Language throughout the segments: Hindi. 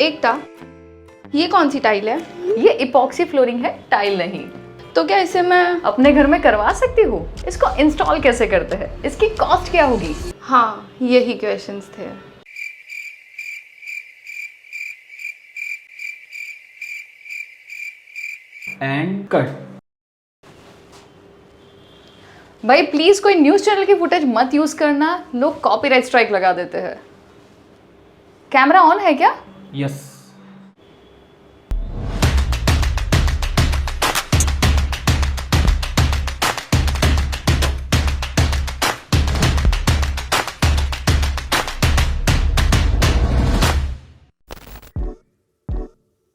एकता, ये कौन सी टाइल है? ये इपॉक्सी फ्लोरिंग है, टाइल नहीं। तो क्या इसे मैं अपने घर में करवा सकती हूँ? इसको इंस्टॉल कैसे करते हैं? इसकी कॉस्ट क्या होगी? हाँ, यही क्वेश्चंस थे। And cut. भाई प्लीज कोई न्यूज चैनल की फुटेज मत यूज करना, लोग कॉपीराइट स्ट्राइक लगा देते हैं। कैमरा ऑन है क्या? यस।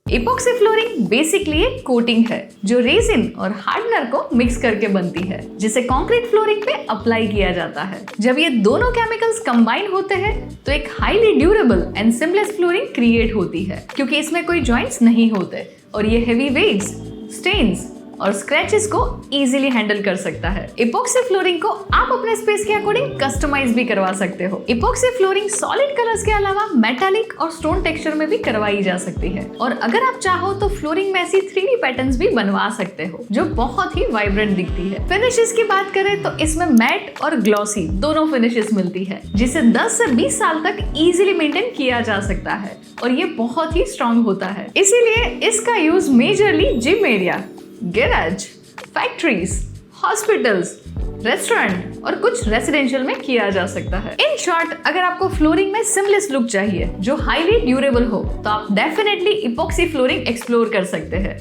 इपॉक्सी फ्लोरिंग बेसिकली एक कोटिंग है जो रेजिन और हार्डनर को मिक्स करके बनती है, जिसे कंक्रीट फ्लोरिंग पे अप्लाई किया जाता है। जब ये दोनों केमिकल्स कंबाइन होते हैं तो एक highly durable and seamless flooring create होती है, क्योंकि इसमें कोई जॉइंट्स नहीं होते और ये हेवी वेट्स, स्टेन्स और स्क्रैचेस को इजीली हैंडल कर सकता है। इपॉक्सी फ्लोरिंग को आप अपने स्पेस के अकॉर्डिंग कस्टमाइज भी करवा सकते हो। इपॉक्सी फ्लोरिंग सॉलिड कलर्स के अलावा मेटालिक और स्टोन टेक्सचर में भी करवाई जा सकती है, और अगर आप चाहो तो फ्लोरिंग में ऐसी 3D पैटर्न्स भी बनवा सकते हो जो बहुत ही वाइब्रेंट दिखती है। फिनिशेस की बात करें तो इसमें मैट और ग्लॉसी दोनों फिनिशेस मिलती है, जिसे 10 से 20 साल तक इजीली मेंटेन किया जा सकता है और ये बहुत ही स्ट्रॉन्ग होता है। इसीलिए इसका use majorly gym area, garage, factories, hospitals, restaurant और कुछ रेसिडेंशियल में किया जा सकता है। इन शॉर्ट, अगर आपको फ्लोरिंग में सिमलेस लुक चाहिए जो हाईली ड्यूरेबल हो तो आप डेफिनेटली इपॉक्सी फ्लोरिंग एक्सप्लोर कर सकते हैं।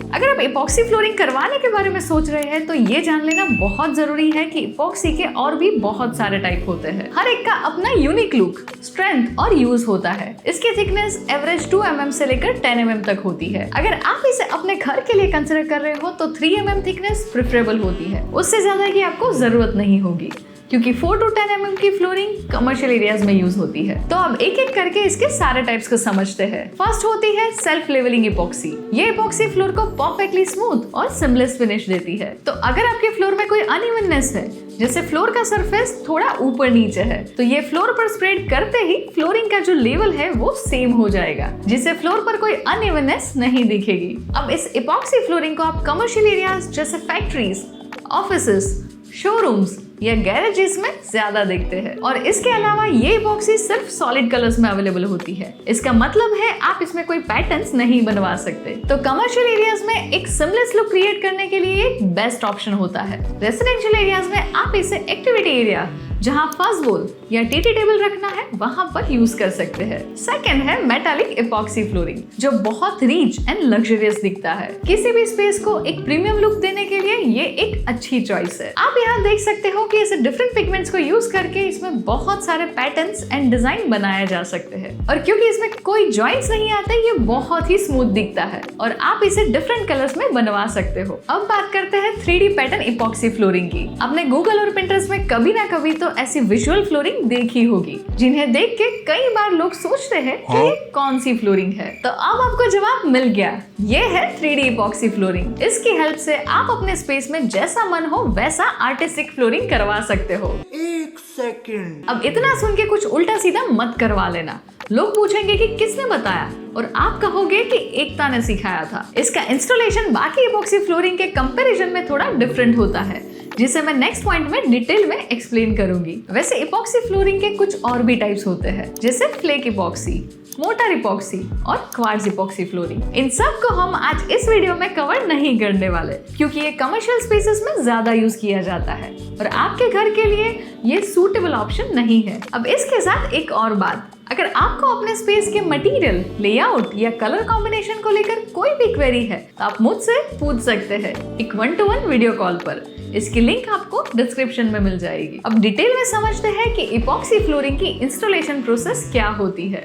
अगर आप इपॉक्सी फ्लोरिंग करवाने के बारे में सोच रहे हैं तो ये जान लेना बहुत जरूरी है कि इपॉक्सी के और भी बहुत सारे टाइप होते हैं। हर एक का अपना यूनिक लुक, स्ट्रेंथ और यूज होता है। इसकी थिकनेस एवरेज 2 mm से लेकर 10 mm तक होती है। अगर आप इसे अपने घर के लिए कंसिडर कर रहे हो तो 3 mm थिकनेस प्रेफरेबल होती है, उससे ज्यादा की आपको जरूरत नहीं होगी, क्योंकि 4 to 10 mm की फ्लोरिंग कमर्शियल एरियाज में यूज होती है। तो अब एक एक करके इसके सारे टाइप्स को समझते हैं। फर्स्ट होती है सेल्फ लेवलिंग इपॉक्सी। ये इपॉक्सी फ्लोर को परफेक्टली स्मूथ और सिमलेस फिनिश देती है। तो अगर आपके फ्लोर में कोई अनइवननेस है, जैसे फ्लोर का सरफेस थोड़ा ऊपर नीचे है, तो ये फ्लोर पर स्प्रेड करते ही फ्लोरिंग का जो लेवल है वो सेम हो जाएगा, जिससे फ्लोर पर कोई अनइवननेस नहीं दिखेगी। अब इस इपॉक्सी फ्लोरिंग को आप कमर्शियल एरियाज जैसे फैक्ट्रीज, ऑफिसेस, शोरूम्स या गैरेजेस में ज्यादा देखते हैं। और इसके अलावा ये इपॉक्सी सिर्फ सॉलिड कलर्स में अवेलेबल होती है। इसका मतलब है आप इसमें कोई पैटर्न्स नहीं बनवा सकते। तो कमर्शियल एरियाज में एक सिमलेस लुक क्रिएट करने के लिए एक बेस्ट ऑप्शन होता है। रेसिडेंशियल एरियाज में आप इसे एक्टिविटी एरिया, जहां फर्स्ट बोल या टीटी टेबल रखना है, वहां पर यूज कर सकते हैं। सेकंड है मेटालिक इपॉक्सी फ्लोरिंग, जो बहुत रिच एंड लग्जरियस दिखता है। किसी भी स्पेस को एक प्रीमियम लुक देने के लिए ये एक अच्छी चॉइस है। आप यहाँ देख सकते हो कि इसे डिफरेंट पिगमेंट्स को यूज करके इसमें बहुत सारे पैटर्न्स एंड डिजाइन बनाया जा सकते हैं, और क्योंकि इसमें कोई जॉइंट्स नहीं आते, ये बहुत ही स्मूथ दिखता है और आप इसे डिफरेंट कलर्स में बनवा सकते हो। अब बात करते हैं 3D पैटर्न इपॉक्सी फ्लोरिंग की। आपने गूगल और पिंटरेस्ट में कभी ना कभी तो ऐसी विजुअल फ्लोरिंग देखी होगी, जिन्हें देख के कई बार लोग सोचते हैं कि ये कौन सी फ्लोरिंग है। तो अब आपको जवाब मिल गया, ये है 3D इपॉक्सी फ्लोरिंग। इसकी हेल्प से आप अपने स्पेस में जैसा मन हो वैसा आर्टिस्टिक फ्लोरिंग करवा सकते हो। एक सेकंड, अब इतना सुन के कुछ उल्टा सीधा मत करवा लेना। लोग पूछेंगे कि किसने बताया, और आप कहोगे कि एकता ने सिखाया था। इसका इंस्टॉलेशन बाकी इपॉक्सी फ्लोरिंग के कंपैरिजन में थोड़ा डिफरेंट होता है, जिसे मैं नेक्स्ट पॉइंट में डिटेल में एक्सप्लेन करूंगी। वैसे इपॉक्सी फ्लोरिंग के कुछ और भी टाइप्स होते हैं, जैसे फ्लेक इपॉक्सी, मोटर इपॉक्सी और क्वार्ट्ज इपॉक्सी फ्लोरिंग। इन सब को हम आज इस वीडियो में कवर नहीं करने वाले, क्योंकि ये कमर्शियल स्पेसेस में ज्यादा यूज किया जाता है और आपके घर के लिए ये सूटेबल ऑप्शन नहीं है। अब इसके साथ एक और बात, अगर आपको अपने स्पेस के मटेरियल, लेआउट या कलर कॉम्बिनेशन को लेकर कोई भी क्वेरी है तो आप मुझसे पूछ सकते हैं एक 1-to-1 वीडियो कॉल पर। इसकी लिंक आपको डिस्क्रिप्शन में मिल जाएगी। अब डिटेल में समझते हैं कि इपॉक्सी फ्लोरिंग की इंस्टॉलेशन प्रोसेस क्या होती है।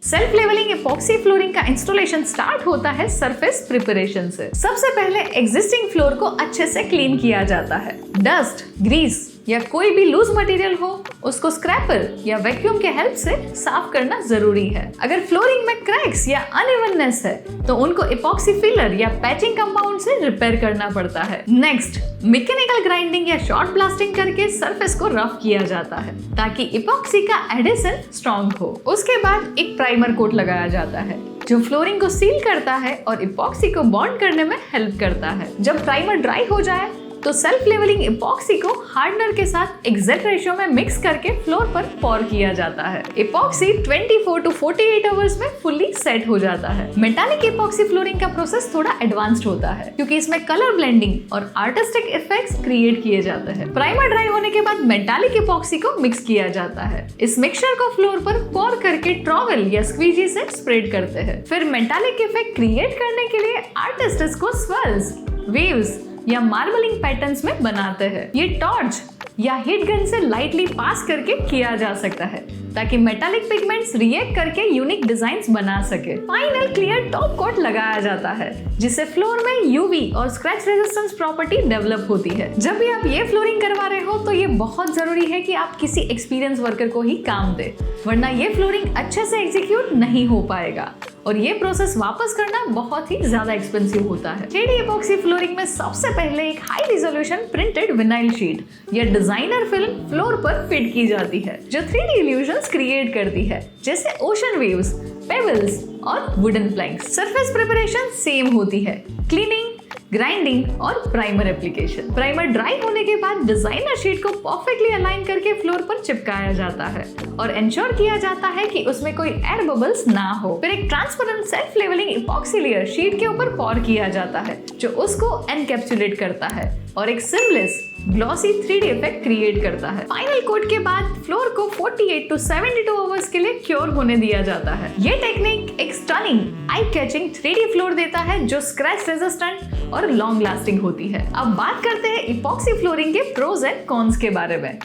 सेल्फ लेवलिंग इपॉक्सी फ्लोरिंग का इंस्टॉलेशन स्टार्ट होता है सरफेस प्रिपरेशन से। सबसे पहले एग्जिस्टिंग फ्लोर को अच्छे से क्लीन किया जाता है। डस्ट, ग्रीस, या कोई भी लूज मटेरियल हो उसको स्क्रैपर या वैक्यूम के हेल्प से साफ करना जरूरी है। अगर फ्लोरिंग में क्रैक्स या अनइवननेस है तो उनको इपॉक्सी फिलर या पैचिंग कंपाउंड से रिपेयर करना पड़ता है। नेक्स्ट, मैकेनिकल ग्राइंडिंग या शॉर्ट ब्लास्टिंग करके सरफेस को रफ किया जाता है ताकि इपॉक्सी का एडिशन स्ट्रॉन्ग हो। उसके बाद एक प्राइमर कोट लगाया जाता है जो फ्लोरिंग को सील करता है और इपॉक्सी को बॉन्ड करने में हेल्प करता है। जब प्राइमर ड्राई हो जाए तो सेल्फ लेवलिंग इपॉक्सी को हार्डनर के साथ एग्जैक्ट रेशियो में मिक्स करके फ्लोर पर पॉर किया जाता है। इपॉक्सी 24 to 48 आवर्स में फुल्ली सेट हो जाता है। मेटालिक इपॉक्सी फ्लोरिंग का प्रोसेस थोड़ा एडवांस्ड होता है क्योंकि इसमें कलर ब्लेंडिंग और आर्टिस्टिक इफेक्ट्स क्रिएट किए जाते हैं। प्राइमर ड्राई होने के बाद मेटालिक इपॉक्सी को मिक्स किया जाता है। इस मिक्सचर को फ्लोर पर पॉर करके ट्रॉवेल या स्क्वीजी से स्प्रेड करते हैं। फिर मेटालिक इफेक्ट क्रिएट करने के लिए आर्टिस्ट इसको स्वेल्स, वेव्स या मार्बलिंग पैटर्न्स में बनाते हैं। ये टॉर्च या हीट गन से लाइटली पास करके किया जा सकता है ताकि मेटालिक पिगमेंट्स रिएक्ट करके यूनिक डिजाइन्स बना सके। फाइनल क्लियर टॉप कोट लगाया जाता है जिससे फ्लोर में यूवी और स्क्रैच रेजिस्टेंस प्रॉपर्टी डेवलप होती है। जब भी आप ये फ्लोरिंग करवा रहे हो तो ये बहुत जरूरी है कि आप किसी एक्सपीरियंस वर्कर को ही काम दे, वरना ये फ्लोरिंग अच्छे से एग्जीक्यूट नहीं हो पाएगा और ये प्रोसेस वापस करना बहुत ही ज्यादा एक्सपेंसिव होता है। 3D इपॉक्सी फ्लोरिंग में सबसे पहले एक high resolution printed vinyl sheet या डिजाइनर फिल्म फ्लोर पर फिट की जाती है जो 3D इल्यूजन्स क्रिएट करती है जैसे ओशन वेव्स, पेबल्स और wooden planks. Surface preparation same होती है, क्लीनिंग, ग्राइंडिंग और प्राइमर एप्लीकेशन। प्राइमर ड्राई होने के बाद डिजाइनर शीट को परफेक्टली अलाइन करके फ्लोर पर चिपकाया जाता है और इंश्योर किया जाता है कि उसमें कोई एयर बबल्स ना हो। फिर एक transparent self levelling epoxy layer sheet के ऊपर पॉर किया जाता है जो उसको एनकैप्सुलेट करता है और एक seamless glossy 3D effect create करता है। फाइनल कोट के बाद फ्लोर को 48 to 72 आवर्स के लिए क्योर होने दिया जाता है। ये टेक्निक एक stunning, eye catching 3D floor देता है जो स्क्रैच रेजिस्टेंट और लॉन्ग लास्टिंग होती है। अब बात करते हैं इपॉक्सी फ्लोरिंग के प्रोज एंड कॉन्स के बारे में।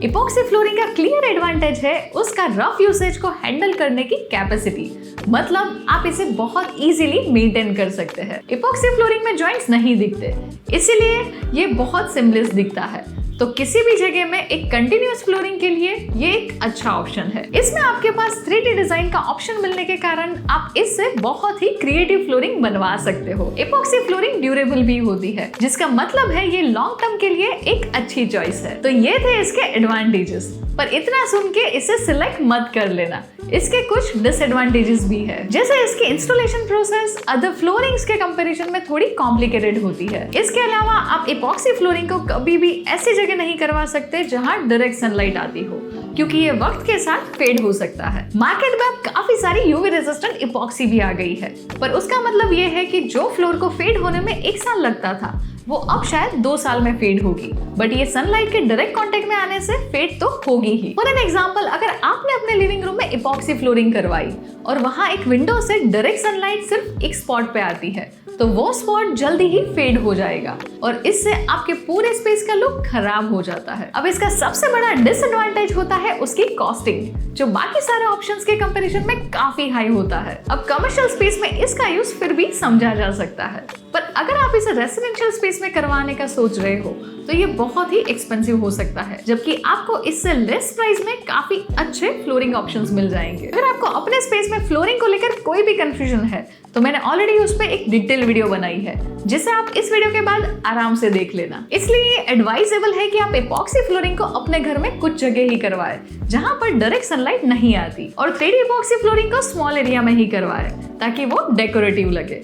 इपॉक्सी फ्लोरिंग का क्लियर एडवांटेज है उसका रफ यूसेज को हैंडल करने की कैपेसिटी, मतलब आप इसे बहुत इजीली मेंटेन कर सकते हैं। इपॉक्सी फ्लोरिंग में जॉइंट्स नहीं दिखते, इसीलिए ये बहुत सिमलेस दिखता है, तो किसी भी जगह में एक कंटिन्यूअस फ्लोरिंग के लिए ये एक अच्छा ऑप्शन है। इसमें आपके पास 3D डिजाइन का ऑप्शन मिलने के कारण आप इससे बहुत ही क्रिएटिव फ्लोरिंग बनवा सकते हो। इपॉक्सी फ्लोरिंग ड्यूरेबल भी होती है जिसका मतलब है ये लॉन्ग टर्म के लिए एक अच्छी चॉइस है। तो ये थे इसके एडवांटेजेस, पर इतना सुन के इसे सिलेक्ट मत कर लेना, इसके कुछ डिसएडवांटेजेस भी है। जैसे इसकी इंस्टॉलेशन प्रोसेस अदर फ्लोरिंग्स के कंपैरिजन में थोड़ी कॉम्प्लिकेटेड होती है। इसके अलावा आप इपॉक्सी फ्लोरिंग को कभी भी ऐसी जगह नहीं करवा सकते जहां डायरेक्ट सनलाइट आती हो क्योंकि ये वक्त के साथ फेड हो सकता है। मार्केट में अब काफी सारी यूवी रेजिस्टेंट इपॉक्सी भी आ गई है, पर उसका मतलब ये है कि जो फ्लोर को फेड होने में 1 साल लगता था वो अब शायद 2 साल में फेड होगी, बट ये सनलाइट के डायरेक्ट कांटेक्ट में आने से फेड तो होगी ही। फॉर एन एग्जांपल, अगर आपने अपने लिविंग रूम में इपॉक्सी फ्लोरिंग करवाई और वहां एक विंडो से डायरेक्ट सनलाइट सिर्फ एक स्पॉट पे आती है तो वो स्पॉट जल्दी ही फेड हो जाएगा और इससे आपके पूरे स्पेस का लुक खराब हो जाता है। अब इसका सबसे बड़ा डिसएडवांटेज होता है उसकी कॉस्टिंग, जो बाकी सारे ऑप्शंस के कंपैरिजन में काफी हाई होता है। अब कमर्शियल स्पेस में इसका यूज फिर भी समझा जा सकता है, पर अगर आप इसे रेसिडेंशियल स्पेस में करवाने का सोच रहे हो तो ये बहुत ही एक्सपेंसिव हो सकता है, जबकि आपको इससे लेस प्राइस में काफी अच्छे फ्लोरिंग ऑप्शंस मिल जाएंगे। अगर आपको अपने स्पेस में फ्लोरिंग को लेकर कोई भी कंफ्यूजन है तो मैंने ऑलरेडी उस पर एक डिटेल वीडियो बनाई है जिसे आप इस वीडियो के बाद आराम से देख लेना। इसलिए एडवाइजेबल है कि आप इपॉक्सी फ्लोरिंग को अपने घर में कुछ जगह ही करवाएं जहां पर डायरेक्ट सनलाइट नहीं आती और 3D इपॉक्सी फ्लोरिंग को स्मॉल एरिया में ही करवाएं ताकि वो डेकोरेटिव लगे।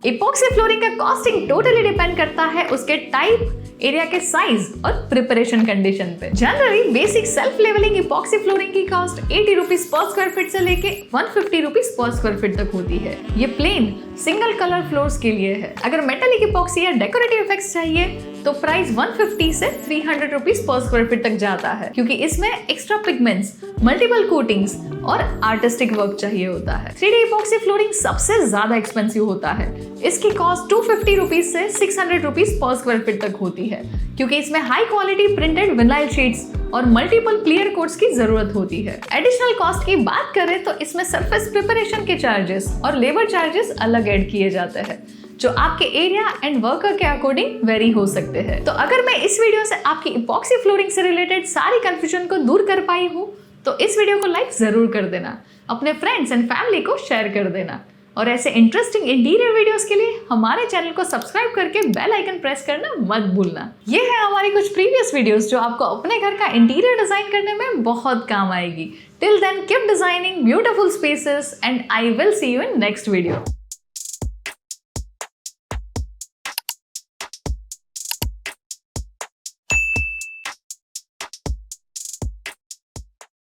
इपॉक्सी फ्लोरिंग का कॉस्टिंग टोटली डिपेंड करता है उसके टाइप, एरिया के साइज और प्रिपरेशन कंडीशन पे। Generally basic self levelling epoxy flooring की कॉस्ट 80 रुपीज पर स्क्वायर फीट से लेके 150 रुपीज पर स्क्वायर फीट तक होती है। ये प्लेन सिंगल कलर फ्लोर्स के लिए है। अगर मेटालिक इपॉक्सी या डेकोरेटिव इफेक्ट्स चाहिए तो प्राइस 150 से 300 रुपीज पर स्क्वायर फीट तक जाता है क्योंकि इसमें एक्स्ट्रा पिगमेंट्स, मल्टीपल कोटिंग्स और आर्टिस्टिक वर्क चाहिए होता है। 3D इपॉक्सी फ्लोरिंग सबसे ज्यादा एक्सपेंसिव होता है। इसकी कॉस्ट 250 रुपीज से 600 रुपीज पर स्क्वायर फीट तक होती है क्योंकि इसमें high quality printed vinyl sheets और मल्टीपल क्लियर कोट्स की जरूरत होती है। एडिशनल कॉस्ट की बात करें तो इसमें सरफेस प्रिपरेशन के चार्जेस और लेबर चार्जेस अलग ऐड किए जाते हैं जो आपके एरिया एंड वर्कर के अकॉर्डिंग वेरी हो सकते हैं। तो अगर मैं इस वीडियो से आपकी इपॉक्सी फ्लोरिंग से रिलेटेड सारी कंफ्यूजन को दूर कर पाई हूँ तो इस वीडियो को लाइक जरूर कर देना, अपने फ्रेंड्स एंड फैमिली को शेयर कर देना और ऐसे इंटरेस्टिंग इंटीरियर वीडियोस के लिए हमारे चैनल को सब्सक्राइब करके बेल आइकन प्रेस करना मत भूलना। ये है हमारी कुछ प्रीवियस वीडियोस जो आपको अपने घर का इंटीरियर डिजाइन करने में बहुत काम आएगी। Till then keep designing beautiful spaces and I will see you in next video.